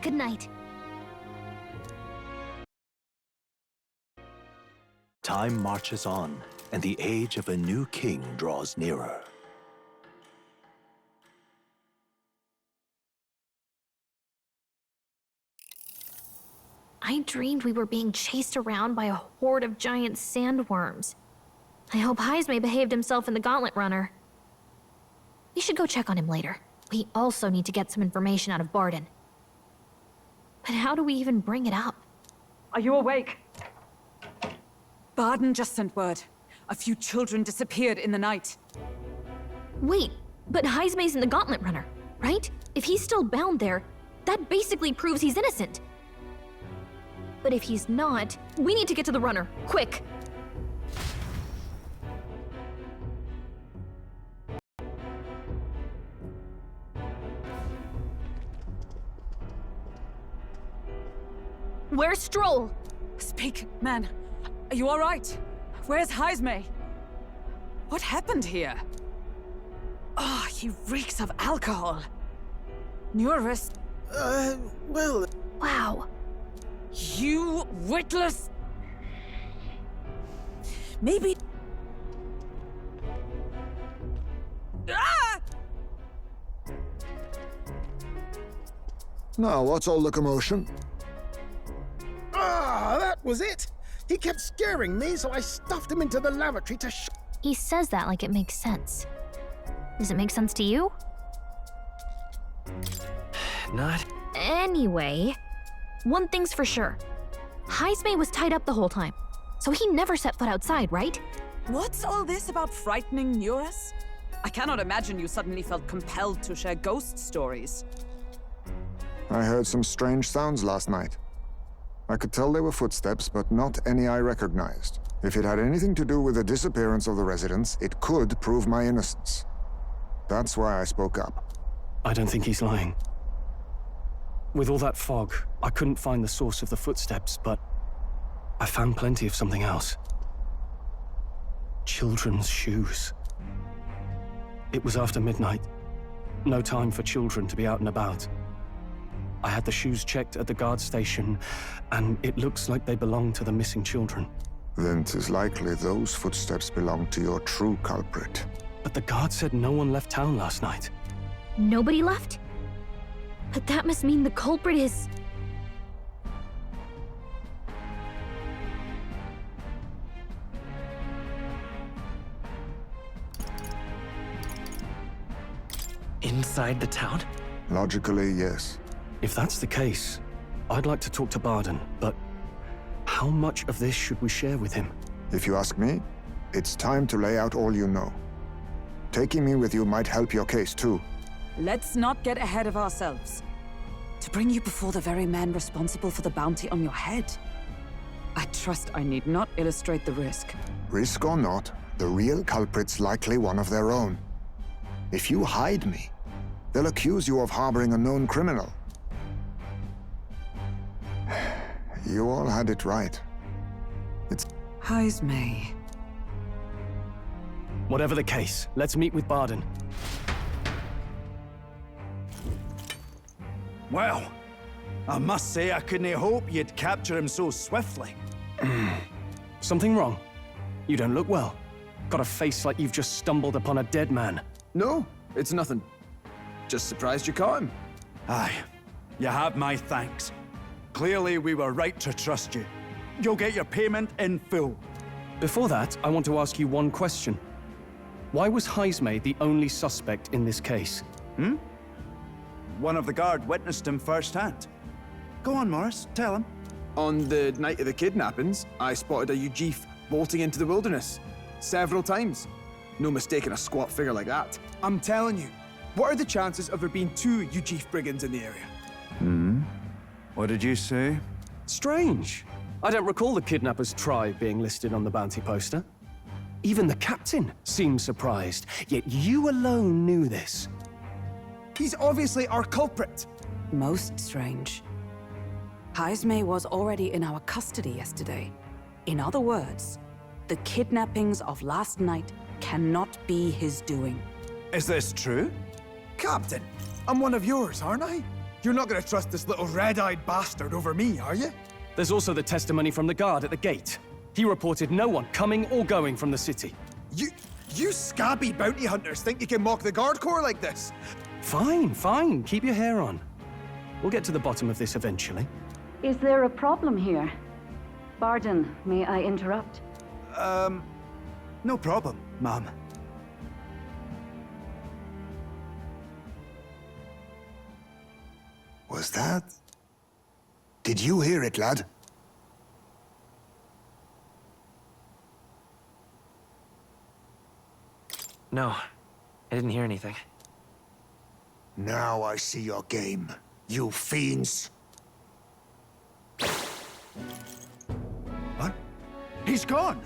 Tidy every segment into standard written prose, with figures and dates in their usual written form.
Good night. Time marches on, and the age of a new king draws nearer. I dreamed we were being chased around by a horde of giant sandworms. I hope Heisme behaved himself in the Gauntlet Runner. We should go check on him later. We also need to get some information out of Barden. But how do we even bring it up? Are you awake? Barden just sent word. A few children disappeared in the night. Wait, but Heisme's in the Gauntlet Runner, right? If he's still bound there, that basically proves he's innocent. But if he's not, we need to get to the runner, quick! Where's Stroll? Speak, man. Are you all right? Where's Heisme? What happened here? Oh, he reeks of alcohol. Neurist. Well... Wow. You witless... Maybe... Ah! Now, what's all the commotion? Ah, that was it! He kept scaring me, so I stuffed him into the lavatory to He says that like it makes sense. Does it make sense to you? Not. Anyway, one thing's for sure. Heisme was tied up the whole time, so he never set foot outside, right? What's all this about frightening Neurus? I cannot imagine you suddenly felt compelled to share ghost stories. I heard some strange sounds last night. I could tell they were footsteps, but not any I recognized. If it had anything to do with the disappearance of the residents, it could prove my innocence. That's why I spoke up. I don't think he's lying. With all that fog, I couldn't find the source of the footsteps, but I found plenty of something else. Children's shoes. It was after midnight. No time for children to be out and about. I had the shoes checked at the guard station, and it looks like they belong to the missing children. Then 'tis likely those footsteps belong to your true culprit. But the guard said no one left town last night. Nobody left? But that must mean the culprit is... Inside the town? Logically, yes. If that's the case, I'd like to talk to Barden, but how much of this should we share with him? If you ask me, it's time to lay out all you know. Taking me with you might help your case, too. Let's not get ahead of ourselves. To bring you before the very man responsible for the bounty on your head, I trust I need not illustrate the risk. Risk or not, the real culprit's likely one of their own. If you hide me, they'll accuse you of harboring a known criminal. You all had it right. It's... Heisme. Whatever the case, let's meet with Barden. Well, I must say I couldn't hope you'd capture him so swiftly. Something wrong? You don't look well. Got a face like you've just stumbled upon a dead man. No, it's nothing. Just surprised you caught him. Aye, you have my thanks. Clearly we were right to trust you. You'll get your payment in full. Before that, I want to ask you one question. Why was Heisme the only suspect in this case? One of the guard witnessed him firsthand. Go on, Morris, tell him. On the night of the kidnappings, I spotted a Ujif bolting into the wilderness. Several times. No mistaking a squat figure like that. I'm telling you, what are the chances of there being 2 Ujif brigands in the area? What did you say? Strange. I don't recall the kidnapper's tribe being listed on the bounty poster. Even the captain seemed surprised, yet you alone knew this. He's obviously our culprit. Most strange. Heisme was already in our custody yesterday. In other words, the kidnappings of last night cannot be his doing. Is this true? Captain, I'm one of yours, aren't I? You're not gonna trust this little red-eyed bastard over me, are you? There's also the testimony from the guard at the gate. He reported no one coming or going from the city. You scabby bounty hunters think you can mock the guard corps like this? Fine, fine. Keep your hair on. We'll get to the bottom of this eventually. Is there a problem here? Pardon, may I interrupt? No problem, ma'am. Was that? Did you hear it, lad? No, I didn't hear anything. Now I see your game, you fiends. What? He's gone!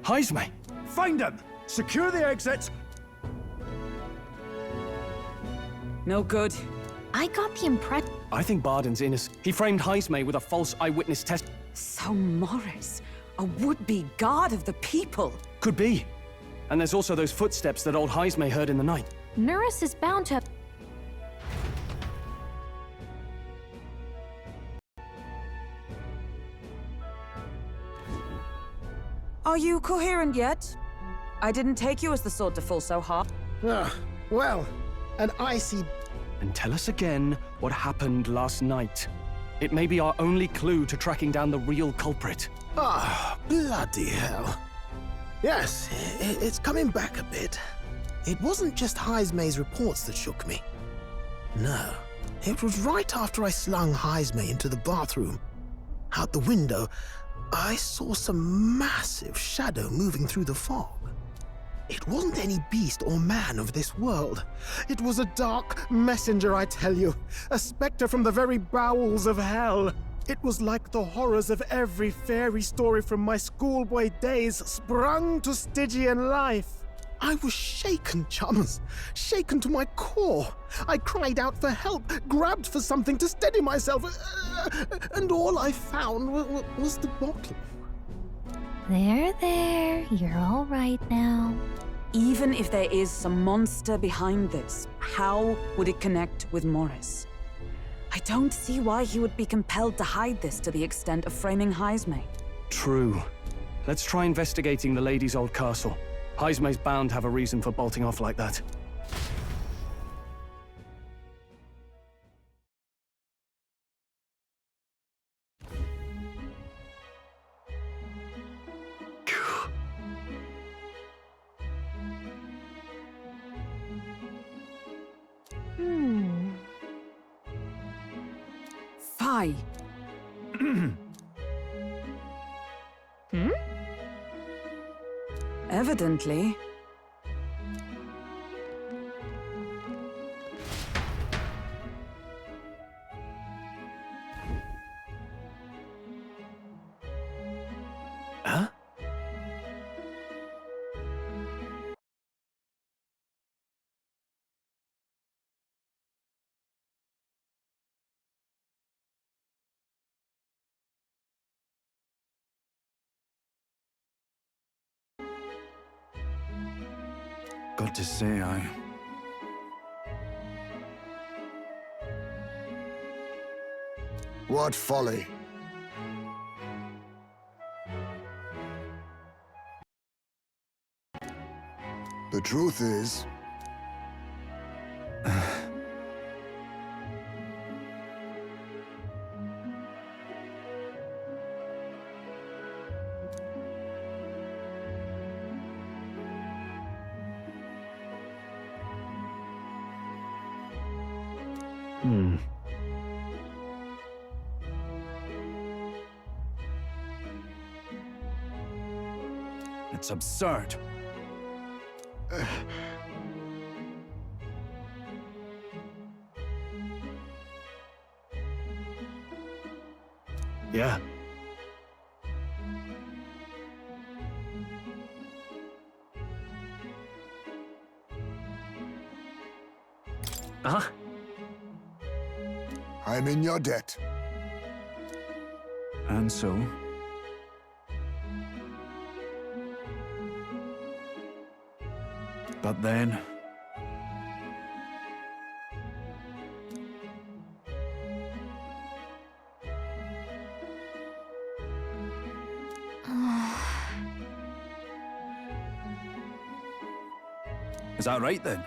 Heisme! Find him! Secure the exits! No good. I got the impression. I think Barden's innocent. He framed Heisme with a false eyewitness test. So Morris, a would-be guard of the people. Could be. And there's also those footsteps that old Heisme heard in the night. Nurse is bound to. Are you coherent yet? I didn't take you as the sword to fall so hard. Well, an icy... And tell us again what happened last night. It may be our only clue to tracking down the real culprit. Bloody hell. Yes, it's coming back a bit. It wasn't just Heisme's reports that shook me. No, it was right after I slung Heisme into the bathroom. Out the window, I saw some massive shadow moving through the fog. It wasn't any beast or man of this world. It was a dark messenger, I tell you. A specter from the very bowels of hell. It was like the horrors of every fairy story from my schoolboy days sprung to Stygian life. I was shaken, chums. Shaken to my core. I cried out for help, grabbed for something to steady myself, and all I found was the bottle. There. You're all right now. Even if there is some monster behind this, how would it connect with Morris? I don't see why he would be compelled to hide this to the extent of framing Heisme. True. Let's try investigating the lady's old castle. Heisme's bound to have a reason for bolting off like that. Fie. Evidently. Huh? Got to say, What folly. The truth is... it's absurd. Yeah. Uh-huh. I'm in your debt. And so? But then... Is that right then?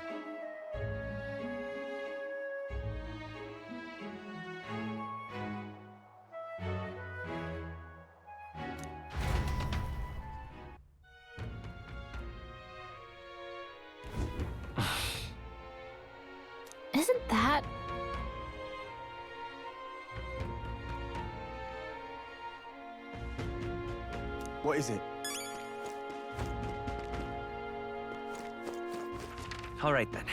Isn't that... What is it? All right then.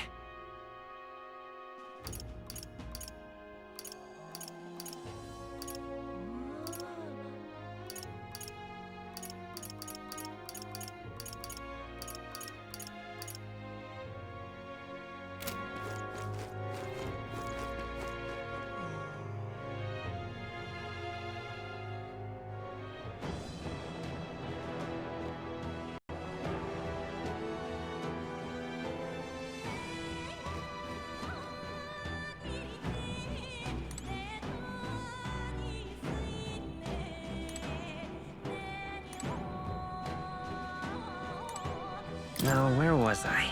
Now, where was I?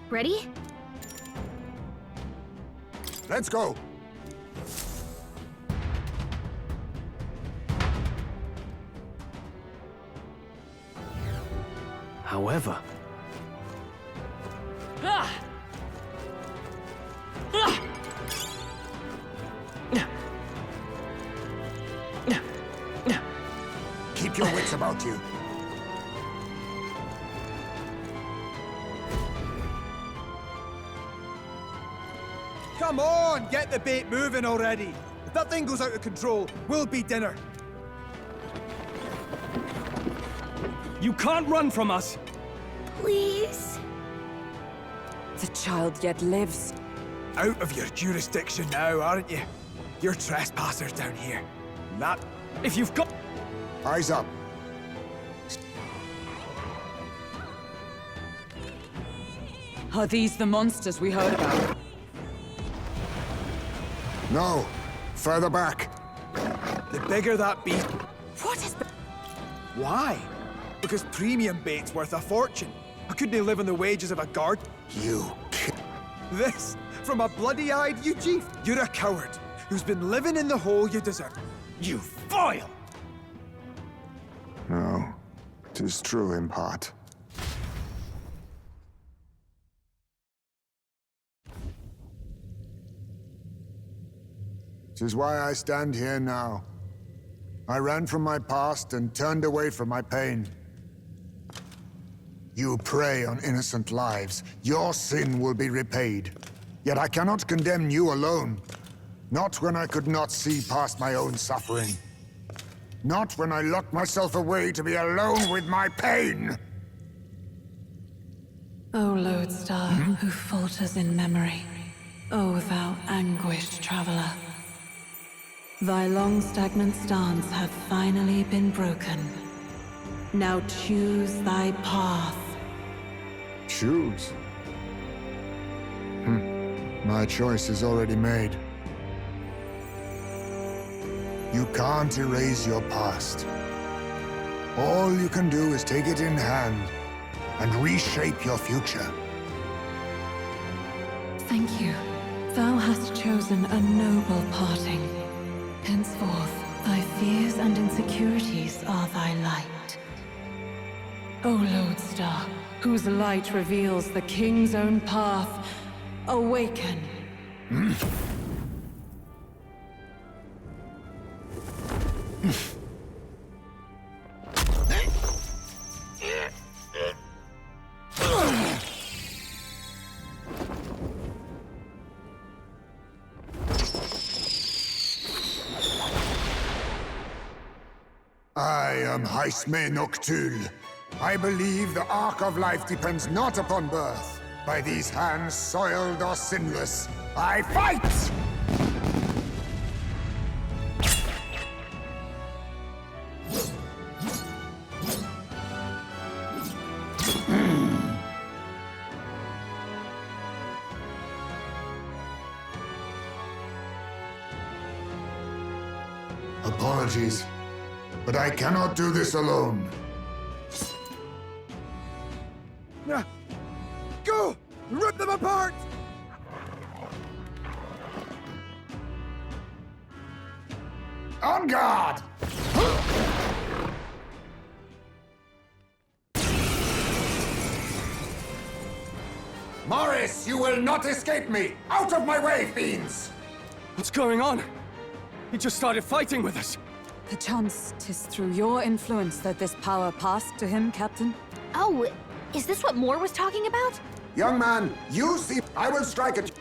Ready? Let's go! However, Keep your wits about you. Come on, get the bait moving already. If that thing goes out of control, we'll be dinner. you can't run from us! Please? The child yet lives. Out of your jurisdiction now, aren't you? You're trespassers down here. That... If you've got... Eyes up. Are these the monsters we heard about? No. Further back. The bigger that beast... What is... Why? Because premium bait's worth a fortune. I couldn't live on the wages of a guard. You This, from a bloody-eyed you chief. You're a coward who's been living in the hole you deserve. You foil! No. 'Tis true in part. Tis why I stand here now. I ran from my past and turned away from my pain. You prey on innocent lives. Your sin will be repaid. Yet I cannot condemn you alone. Not when I could not see past my own suffering. Not when I locked myself away to be alone with my pain! O lodestar, who falters in memory, O thou anguished traveler. Thy long stagnant stance hath finally been broken. Now choose thy path. Choose? My choice is already made. You can't erase your past. All you can do is take it in hand and reshape your future. Thank you. Thou hast chosen a noble parting. Henceforth, thy fears and insecurities are thy light. O lodestar, whose light reveals the king's own path, awaken. I am Haisme Noctul. I believe the arc of life depends not upon birth. By these hands, soiled or sinless, I fight! Apologies, but I cannot do this alone. Go! Rip them apart! On guard! Morris, you will not escape me! Out of my way, fiends! What's going on? He just started fighting with us. Perchance 'tis through your influence that this power passed to him, Captain? Oh, is this what Moore was talking about? Young man, you see, I will strike at you.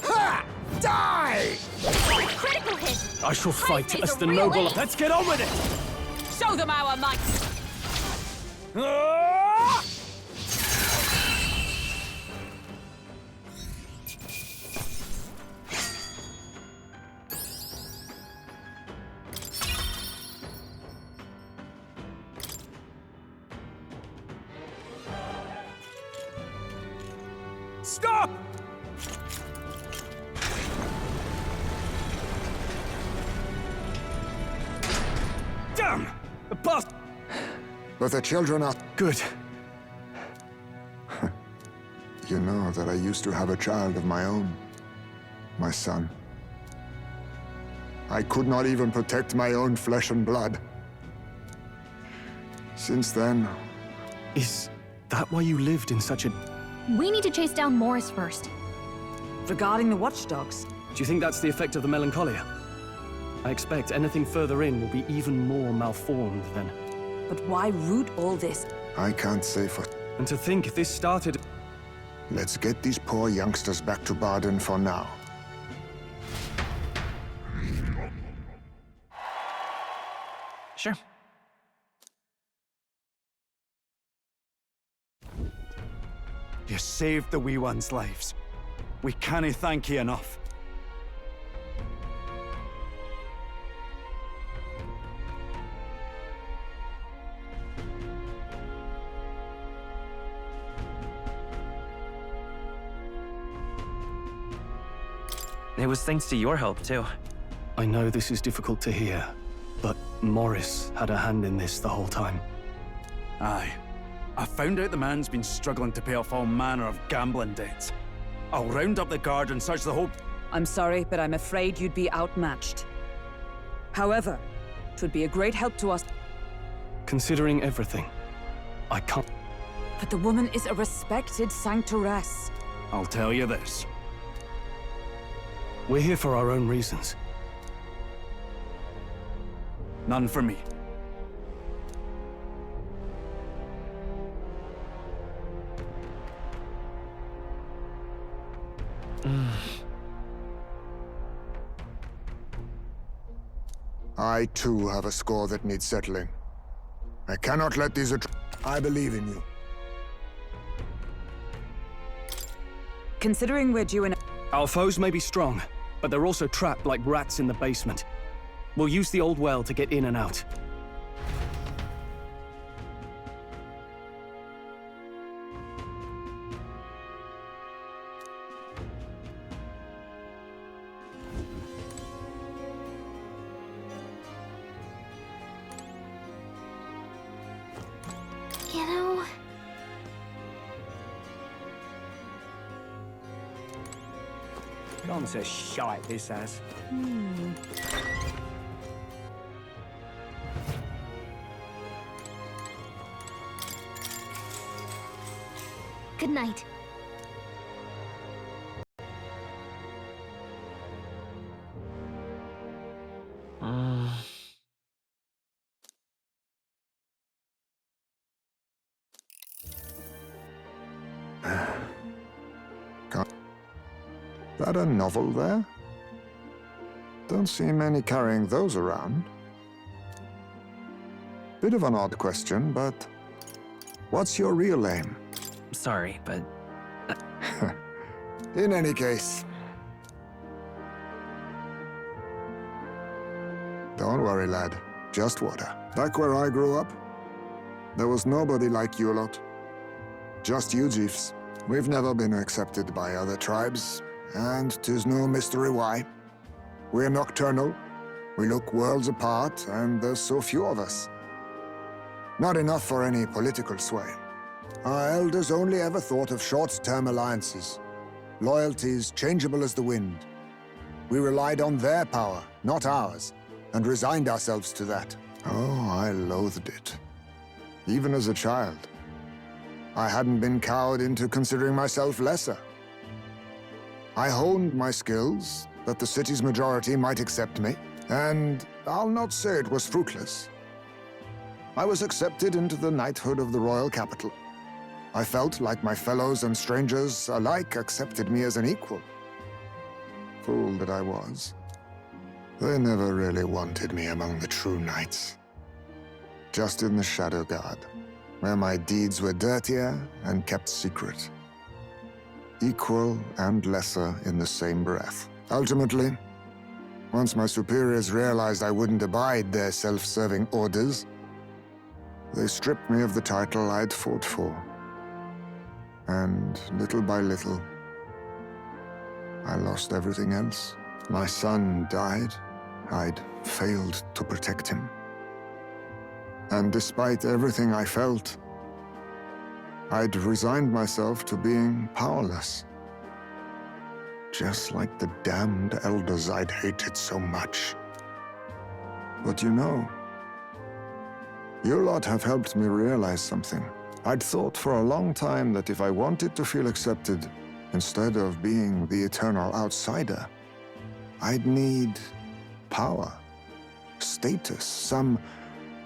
Ha! Die! Critical hit! I shall fight Heismay's as a the real noble. ace. Let's get on with it! Show them our might! Ah! Stop! Damn! The boss. But the children are... Good. You know that I used to have a child of my own. My son. I could not even protect my own flesh and blood. Since then... Is that why you lived in such a... We need to chase down Morris first. Regarding the watchdogs, Do you think that's the effect of the melancholia? I expect anything further in will be even more malformed then. but why root all this? I can't say for... And to think this started... Let's get these poor youngsters back to Barden for now. Sure. You saved the wee ones' lives. We cannae thank you enough. It was thanks to your help, too. I know this is difficult to hear, but Morris had a hand in this the whole time. Aye. I found out the man's been struggling to pay off all manner of gambling debts. I'll round up the guard and search the whole... I'm sorry, but I'm afraid you'd be outmatched. However, it would be a great help to us. Considering everything, I can't... But the woman is a respected sanctoress. I'll tell you this. We're here for our own reasons. None for me. I, too, have a score that needs settling. I cannot let these... I believe in you. Considering we're due in... Our foes may be strong, but they're also trapped like rats in the basement. We'll use the old well to get in and out. You know... Gone to shite, this has. Good night. That a novel there? Don't see many carrying those around. Bit of an odd question, but... What's your real aim? Sorry, but In any case... Don't worry, lad. just water. Back where I grew up, there was nobody like you lot. Just you chiefs. We've never been accepted by other tribes, and 'tis no mystery why. We're nocturnal, we look worlds apart, and there's so few of us. Not enough for any political sway. Our elders only ever thought of short-term alliances, loyalties changeable as the wind. We relied on their power, not ours, and resigned ourselves to that. Oh, I loathed it. Even as a child. I hadn't been cowed into considering myself lesser. I honed my skills, that the city's majority might accept me, and I'll not say it was fruitless. I was accepted into the knighthood of the royal capital. I felt like my fellows and strangers alike accepted me as an equal. Fool that I was. They never really wanted me among the true knights. Just in the Shadow Guard, where my deeds were dirtier and kept secret. Equal and lesser in the same breath. Ultimately, once my superiors realized I wouldn't abide their self-serving orders, they stripped me of the title I'd fought for. And little by little, I lost everything else. My son died. I'd failed to protect him. And despite everything I felt, I'd resigned myself to being powerless. Just like the damned elders I'd hated so much. But you know, you lot have helped me realize something. I'd thought for a long time that if I wanted to feel accepted, instead of being the eternal outsider, I'd need power, status, some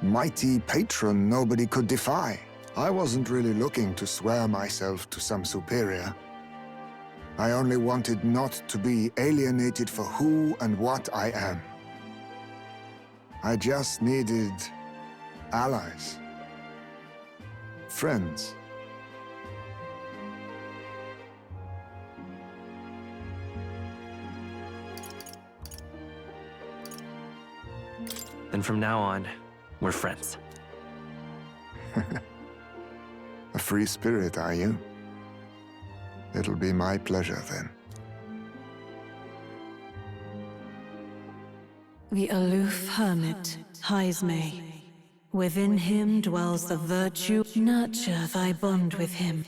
mighty patron nobody could defy. I wasn't really looking to swear myself to some superior. I only wanted not to be alienated for who and what I am. I just needed allies. Friends. Then from now on, we're friends. A free spirit, are you? It'll be my pleasure, then. The aloof hermit, Hyzme. Within him dwells the virtue. Nurture thy bond with him.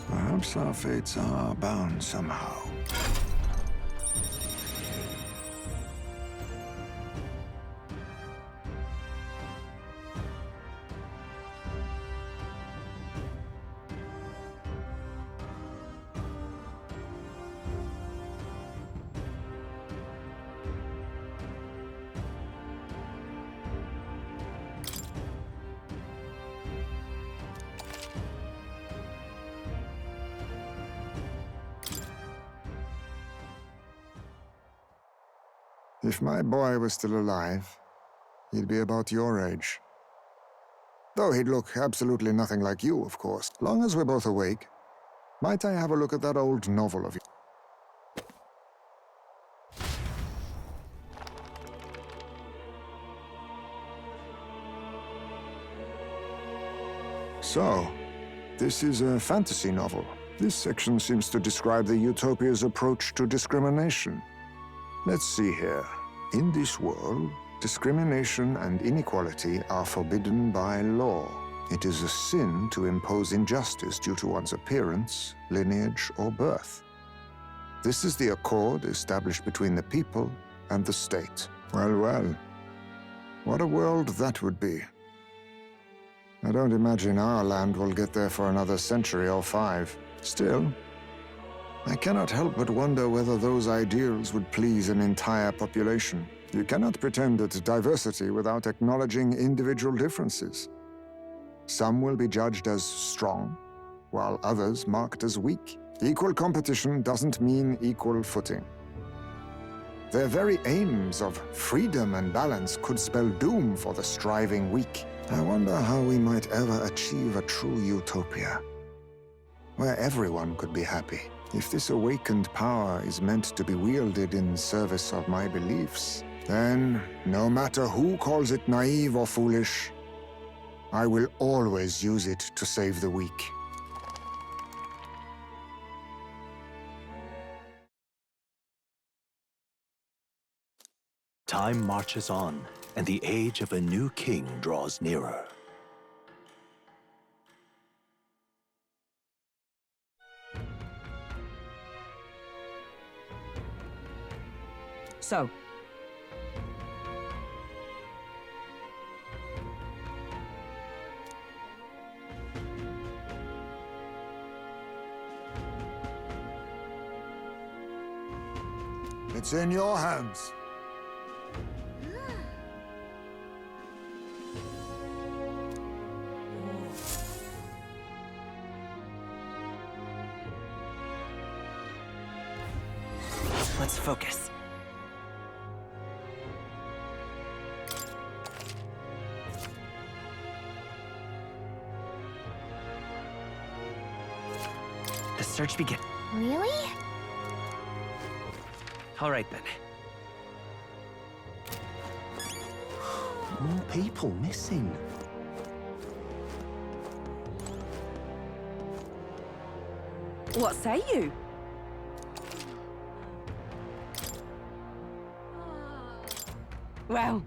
Perhaps our fates are bound somehow. If my boy was still alive, he'd be about your age. Though he'd look absolutely nothing like you, of course. Long as we're both awake, might I have a look at that old novel of yours? So, this is a fantasy novel. This section seems to describe the Utopia's approach to discrimination. Let's see here. In this world, discrimination and inequality are forbidden by law. It is a sin to impose injustice due to one's appearance, lineage, or birth. This is the accord established between the people and the state. Well, well. What a world that would be. I don't imagine our land will get there for another century or 5. Still, I cannot help but wonder whether those ideals would please an entire population. You cannot pretend at diversity without acknowledging individual differences. Some will be judged as strong, while others marked as weak. Equal competition doesn't mean equal footing. Their very aims of freedom and balance could spell doom for the striving weak. I wonder how we might ever achieve a true utopia. where everyone could be happy. If this awakened power is meant to be wielded in service of my beliefs, then, no matter who calls it naive or foolish, I will always use it to save the weak. Time marches on, and the age of a new king draws nearer. So, It's in your hands. Let's focus. The search begins. Really? All right then. More people missing. what say you? Well,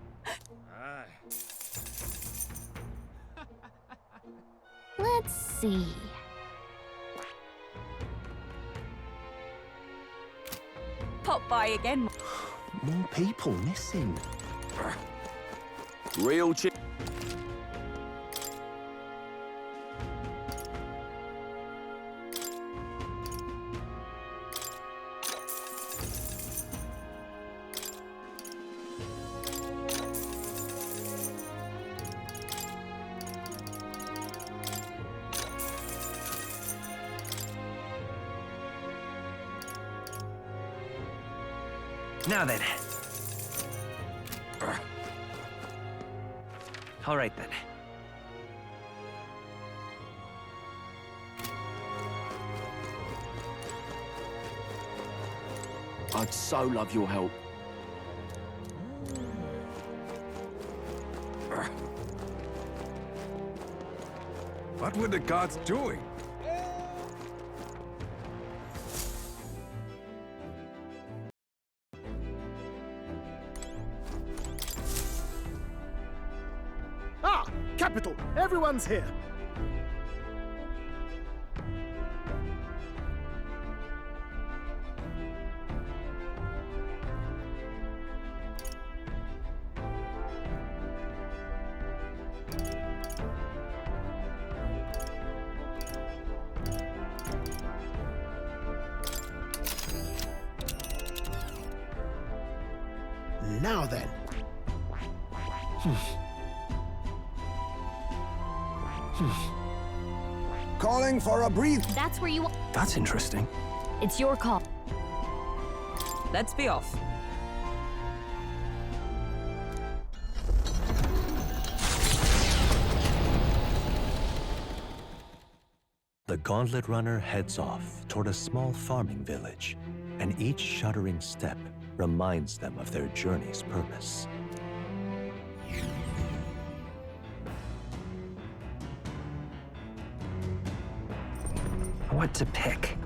Let's see. pop by again. More people missing. Real chick. Now then. All right then. I'd so love your help. What were the guards doing? Ah! Capital! Everyone's here! Now then. Calling for a breathe. That's where you... That's interesting. It's your call. Let's be off. The Gauntlet Runner heads off toward a small farming village, and each shuddering step reminds them of their journey's purpose. What to pick?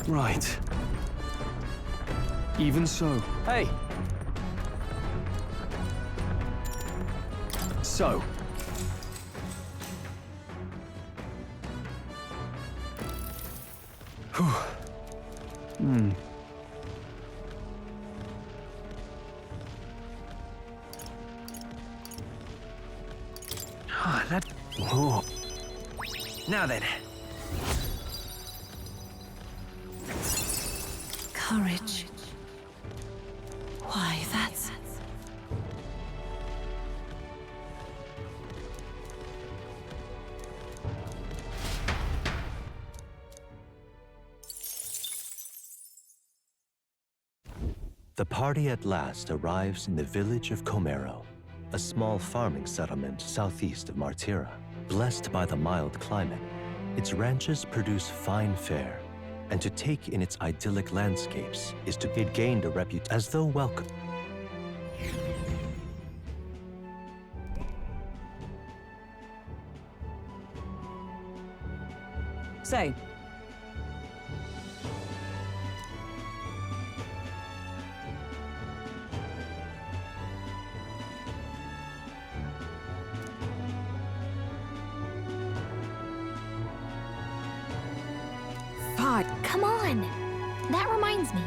Right. Even so. Hey, So. Whew. Ah, that. Whoa. Now then. Courage. Why, that's... The party at last arrives in the village of Comero, a small farming settlement southeast of Martira. Blessed by the mild climate, its ranches produce fine fare, and to take in its idyllic landscapes is to it gained a reputation as though welcome. Say. God, come on! That reminds me.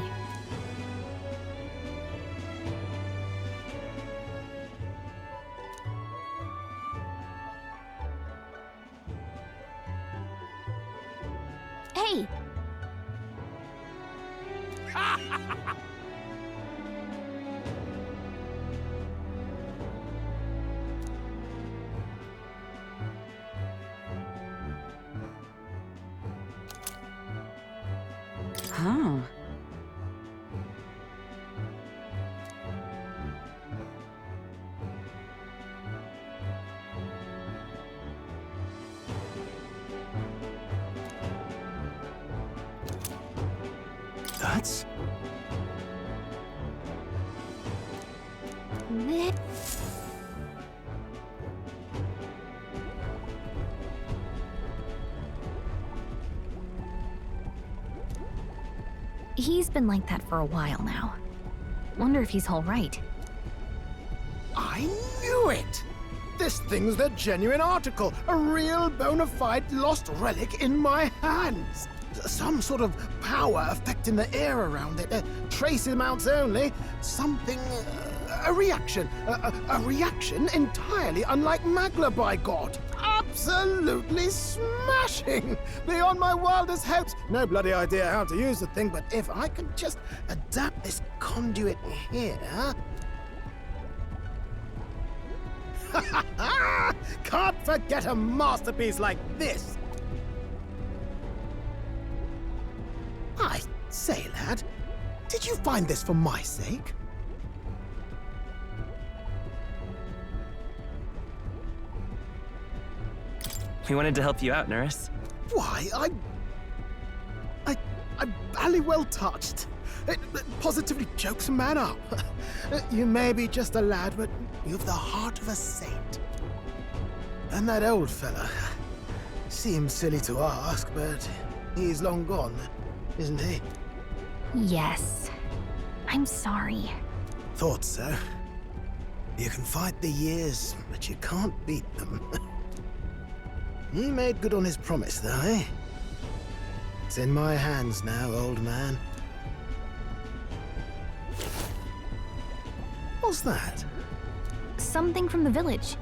Hey! Huh. That's... He's been like that for a while now. Wonder if he's all right. I knew it! This thing's the genuine article, a real bona fide lost relic in my hands. Some sort of power affecting the air around it. Trace amounts only. Something... a reaction. A reaction entirely unlike Magla, by God. Absolutely smashing! Beyond my wildest hopes. No bloody idea how to use the thing, but if I can just adapt this conduit here... Can't forget a masterpiece like this! I say, lad, did you find this for my sake? We wanted to help you out, nurse. Why, I'm bally well touched. It positively chokes a man up. You may be just a lad, but you've the heart of a saint. And that old fella, seems silly to ask, but he's long gone, isn't he? Yes. I'm sorry. Thought so. You can fight the years, but you can't beat them. He made good on his promise, though, eh? It's in my hands now, old man. What's that? Something from the village.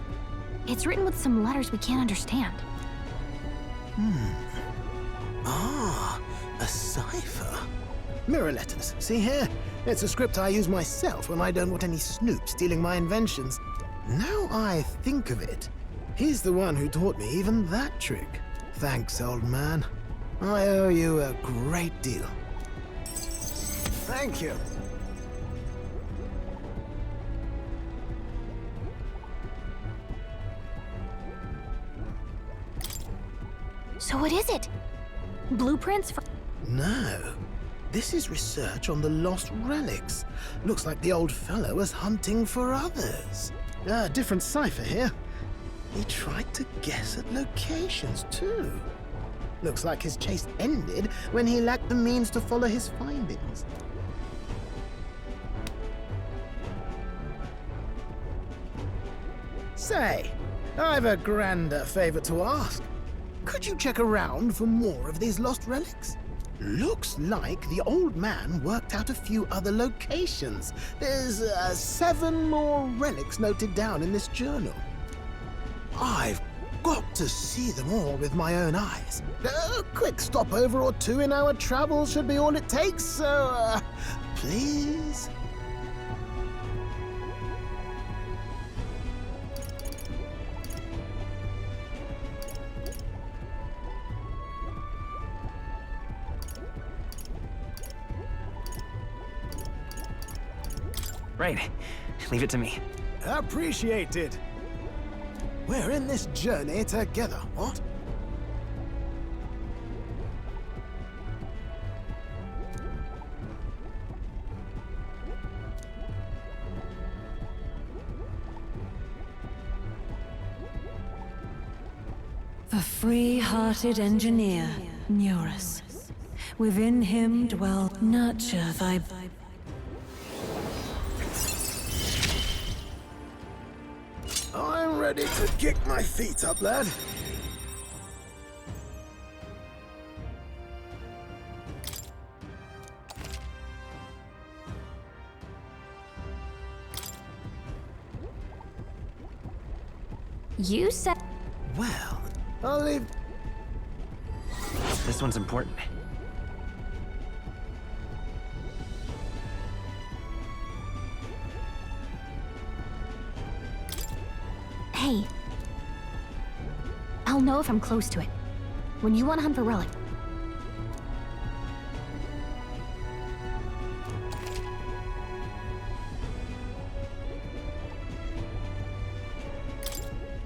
It's written with some letters we can't understand. Ah, a cipher. Mirror letters. See here? It's a script I use myself when I don't want any snoop stealing my inventions. Now I think of it, he's the one who taught me even that trick. Thanks, old man. I owe you a great deal. Thank you. So what is it? Blueprints for... No. This is research on the lost relics. Looks like the old fellow was hunting for others. Different cipher here. He tried to guess at locations, too. Looks like his chase ended when he lacked the means to follow his findings. Say, I've a grander favor to ask. Could you check around for more of these lost relics? Looks like the old man worked out a few other locations. There's 7 more relics noted down in this journal. I've got to see them all with my own eyes. A quick stopover or 2 in our travels should be all it takes, so please? Right. Leave it to me. Appreciated. We're in this journey together, what? A free-hearted engineer, Neurus. Within him dwell nurture thy... I'm ready to kick my feet up, lad. You said... Well, I'll leave... This one's important. Hey. I'll know if I'm close to it. When you want to hunt for relic.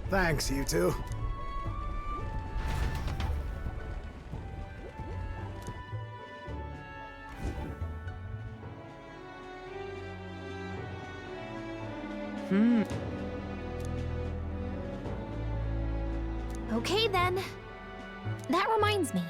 Thanks, you two. Okay then. That reminds me.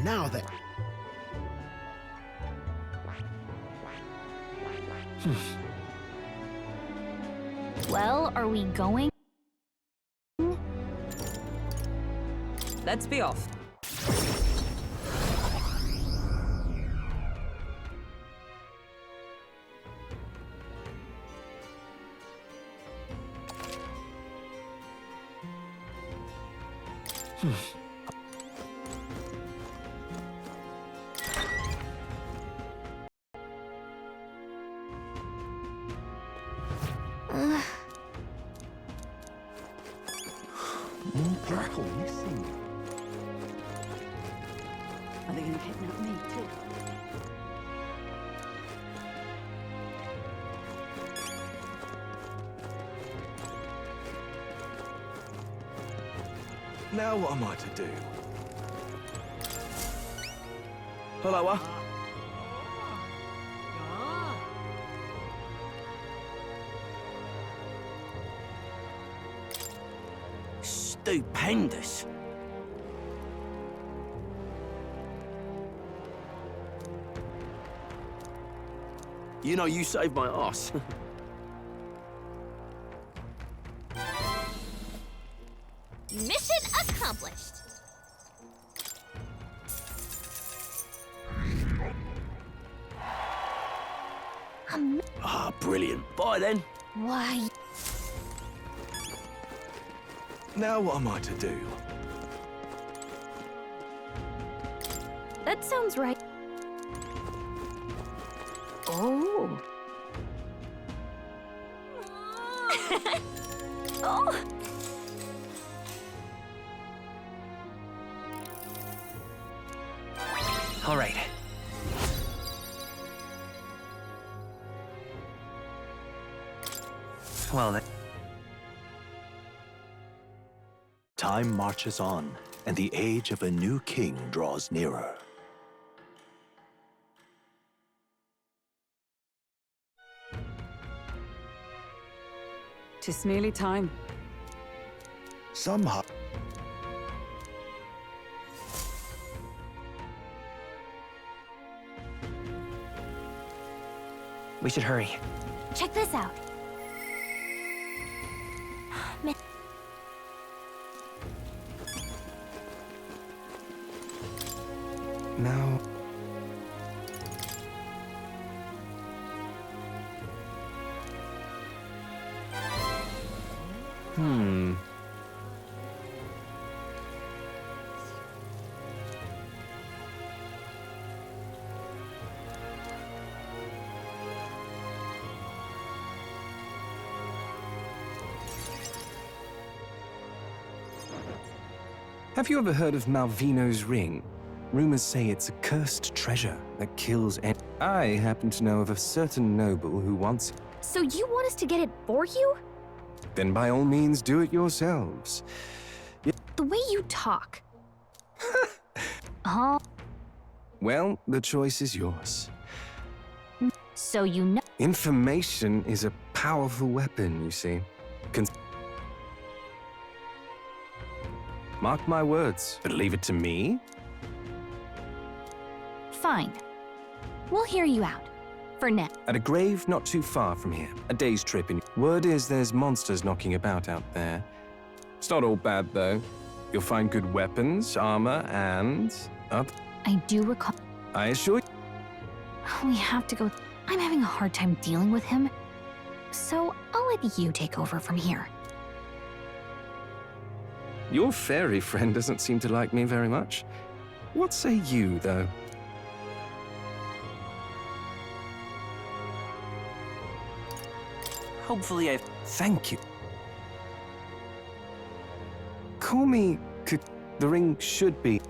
Now then. Well, are we going? Let's be off. Are they gonna kidnap me too? Now what am I to do? Hello, Stupendous. You know, you saved my ass. Mission accomplished. Ah, brilliant. Bye then. Why? Now what am I to do? That sounds right. Oh. Oh. All right. Well, then. Time marches on, and the age of a new king draws nearer. "'Tis nearly time." Somehow. We should hurry. Check this out. Now... Have you ever heard of Malvino's ring? Rumors say it's a cursed treasure that kills I happen to know of a certain noble who wants it. So you want us to get it for you? Then by all means do it yourselves. The way you talk. Huh? Well, the choice is yours. So you know. Information is a powerful weapon, you see. Mark my words, but leave it to me? Fine. We'll hear you out. For now. At a grave not too far from here. A day's trip in... Word is there's monsters knocking about out there. It's not all bad, though. You'll find good weapons, armor, and... I do recall... I assure you... We have to go... I'm having a hard time dealing with him. So I'll let you take over from here. Your fairy friend doesn't seem to like me very much. What say you, though? Hopefully I... Thank you. Call me... The ring should be...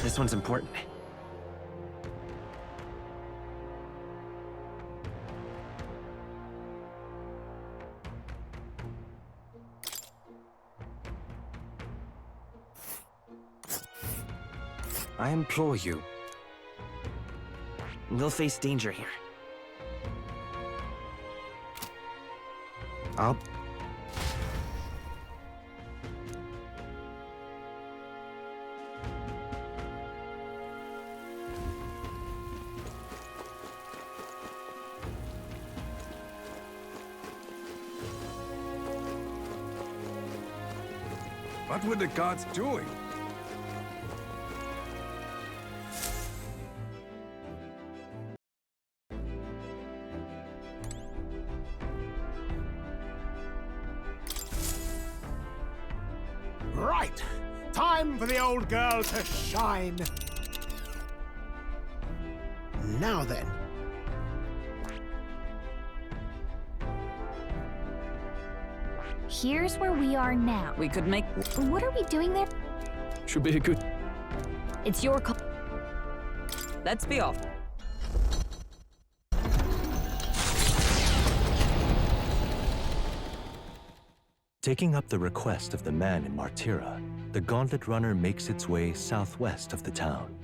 This one's important. I implore you. We'll face danger here. I'll... What were the guards doing? Right! Time for the old girl to shine! Now then. Here's where we are now. We could make... What are we doing there? Should be a good... It's your call. Let's be off. Taking up the request of the man in Martira, the Gauntlet Runner makes its way southwest of the town.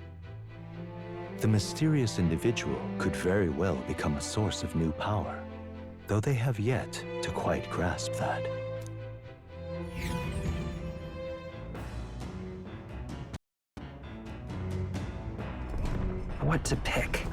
The mysterious individual could very well become a source of new power, though they have yet to quite grasp that. What to pick?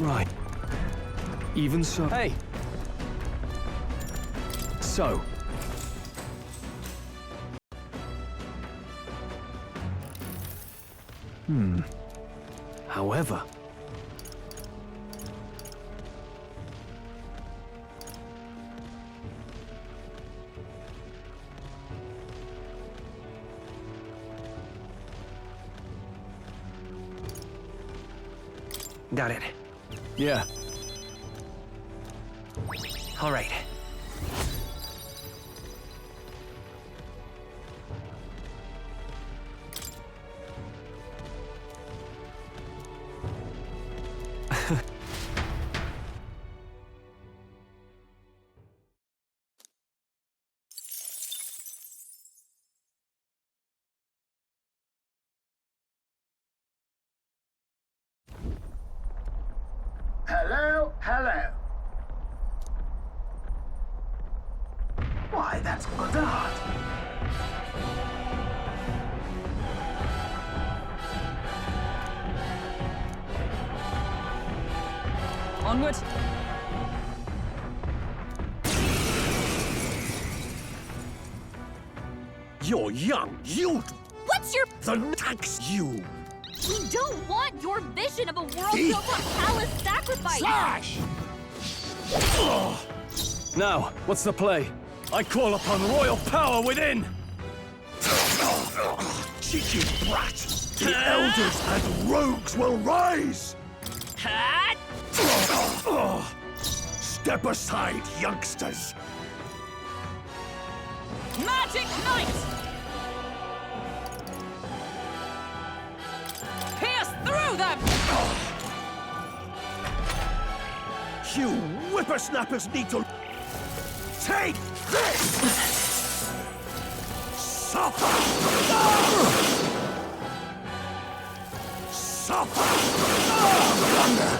Right. Even so... Hey! So... However... Got it. Yeah. All right. Hello, hello. Why, that's good art. Onward. You're young. You... What's your... The tax you... We don't want your vision of a world built on callous sacrifice! Slash! Now, what's the play? I call upon royal power within! Cheeky brat! The elders and rogues will rise! Step aside, youngsters! Magic Knight! Pierce through them! You whippersnappers need to... Take this! Suffer! Suffer! Thunder!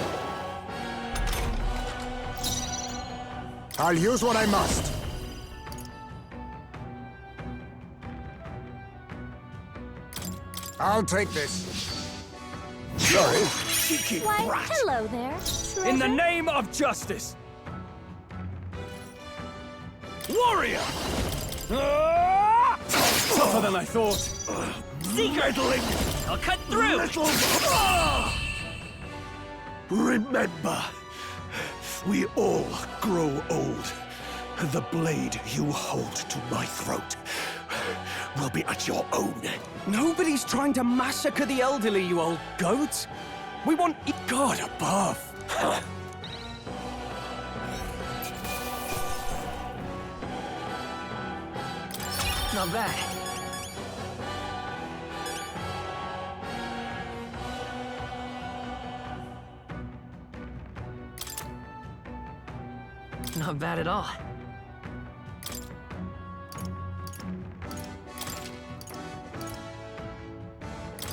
I'll use what I must. I'll take this. Sorry. Cheeky Why, brat! hello there, In the treasure. name of justice! Warrior! Tougher than I thought. Meddling! I'll cut through! Little... Remember, we all grow old. The blade you hold to my throat will be at your own. Nobody's trying to massacre the elderly, you old goat. We want God above. Not bad. Not bad at all.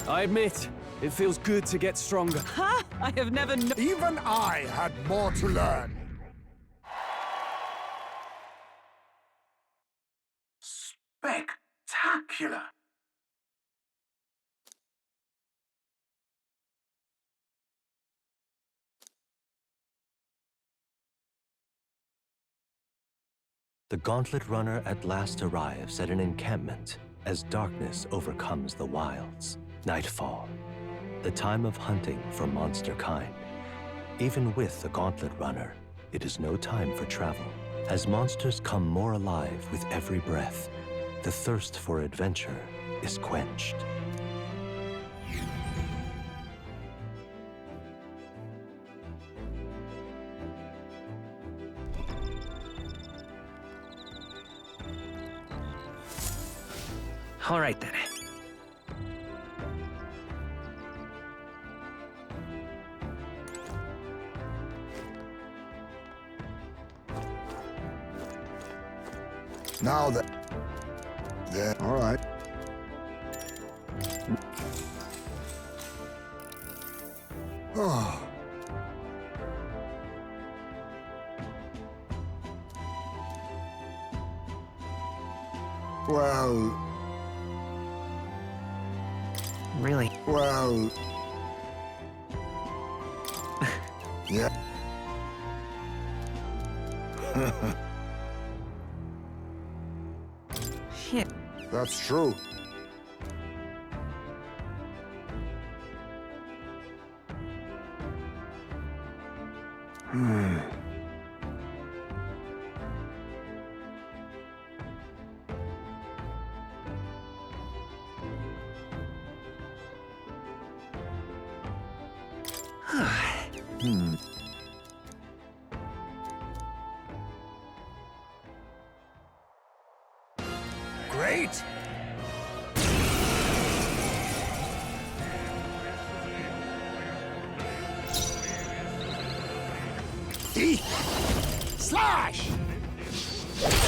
I admit, it feels good to get stronger. Ha! I have never known. Even I had more to learn. Spectacular. The Gauntlet Runner at last arrives at an encampment as darkness overcomes the wilds. Nightfall, the time of hunting for monster kind. Even with the Gauntlet Runner, it is no time for travel. As monsters come more alive with every breath, the thirst for adventure is quenched. All right, then. Now that... There. All right. Oh. Well... Really? Well... Yeah. Shit. That's true. Great! Slash!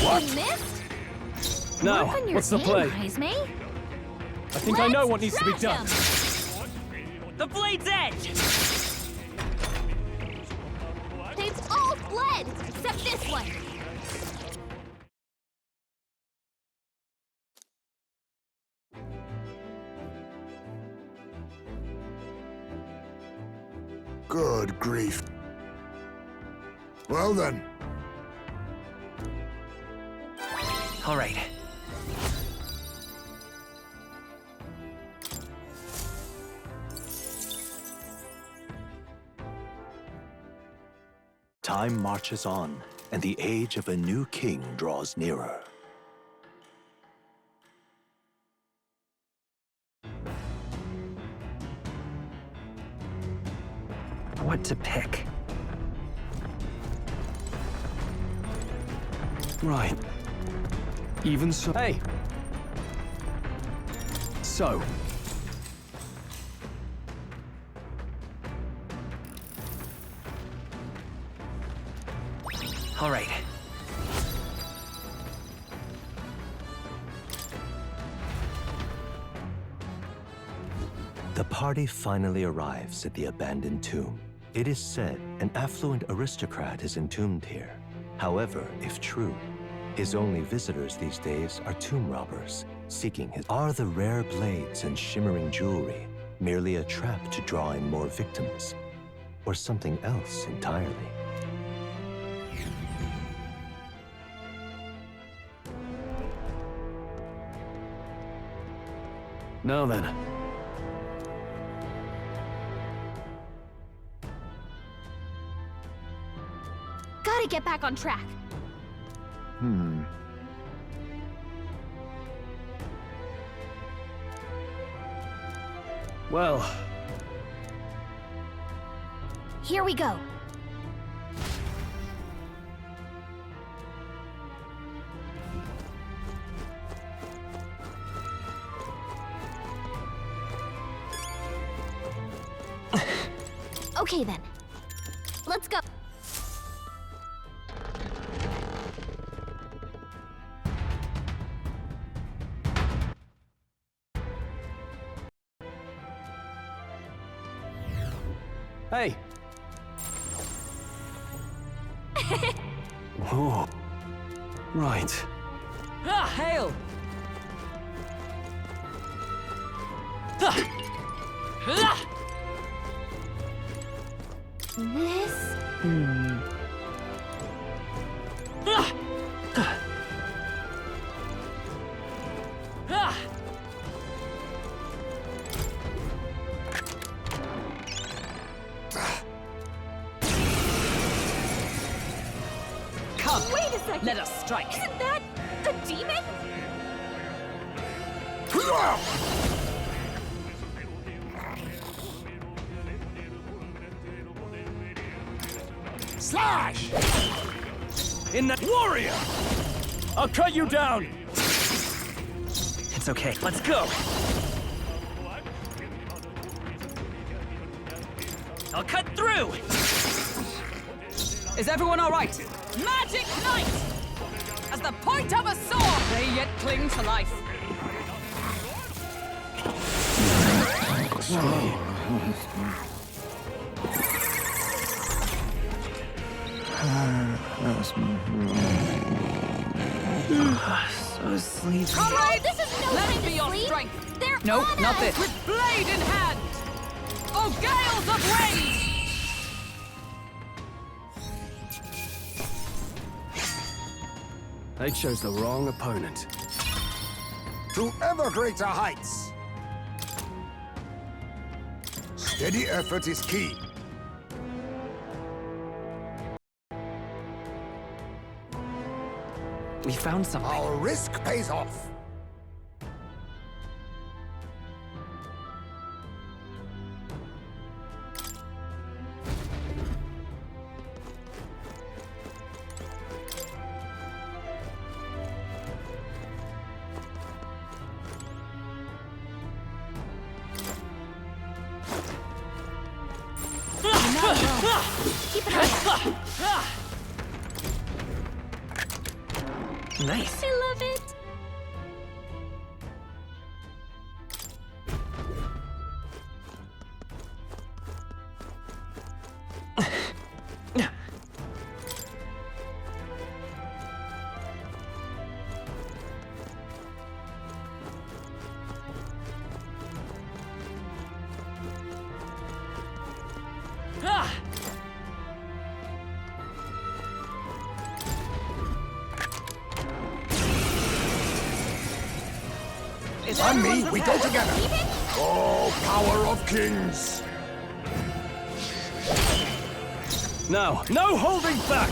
What? You missed? Now, Work on your what's the aim, play? Heisme. I think I know what needs to be done. The blade's edge! They've all fled, except this one. Good grief. Well then. All right. Time marches on, and the age of a new king draws nearer. What to pick? Right. Even so. Hey! So. All right. The party finally arrives at the abandoned tomb. It is said an affluent aristocrat is entombed here. However, if true, his only visitors these days are tomb robbers, seeking his... Are the rare blades and shimmering jewelry merely a trap to draw in more victims? Or something else entirely? Now then. Gotta get back on track. Well, Here we go. Okay then. Let's go. hey! Whoa. Right. Ah, hail! This... Come, Wait a second. let us strike. Isn't that a demon? Slash! In the warrior! I'll cut you down! It's okay. Let's go. I'll cut through. Is everyone all right? Magic Knight! As the point of a sword, they yet cling to life. So sleepy. Comrades, this is no let time it be to your sleep. strength. They're No, on not us. this. With blade in hand. Oh, gales of rage! They chose the wrong opponent. To ever greater heights! Steady effort is key. We found something. Our risk pays off. Keep an eye out. Nice. I love it. On me, we go together. Oh, power of kings! Now, no holding back!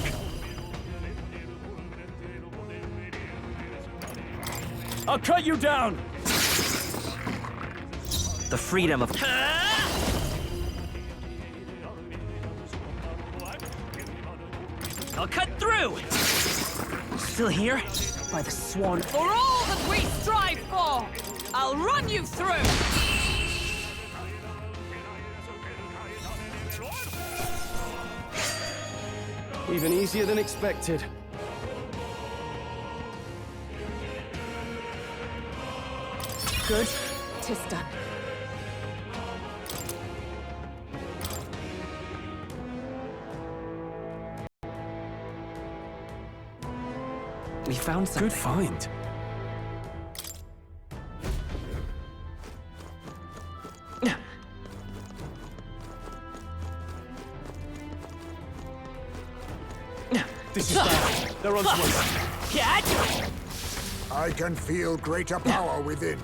I'll cut you down! The freedom of... I'll cut through! Still here? By the swan... For all that we strive for, I'll run you through! Even easier than expected. Good. 'Tis done. We found something. Good find. This is bad. They're on to us. Catch! I can feel greater power within.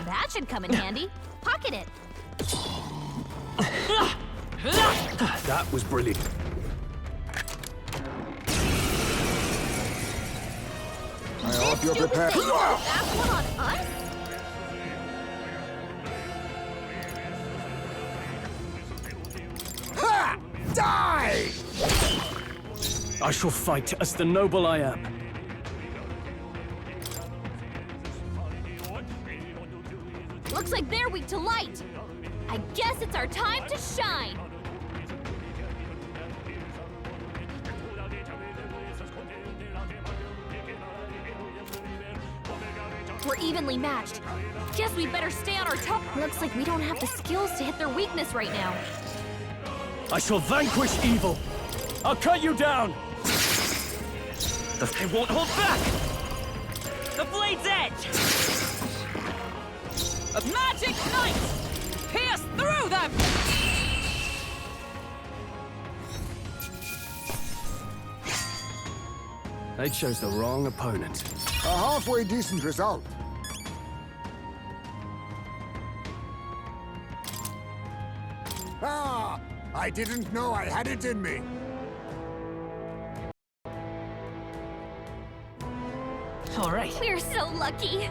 That should come in handy. Pocket it. That was brilliant. I hope you're prepared. That one on us? Ha! Die! I shall fight as the noble I am. Looks like they're weak to light. I guess it's our time to shine. We're evenly matched. Guess we better stay on our toes. Looks like we don't have the skills to hit their weakness right now. I shall vanquish evil. I'll cut you down. I won't hold back! The blade's edge! A magic knight! Pierce through them! They chose the wrong opponent. A halfway decent result. Ah! I didn't know I had it in me. All right. We're so lucky.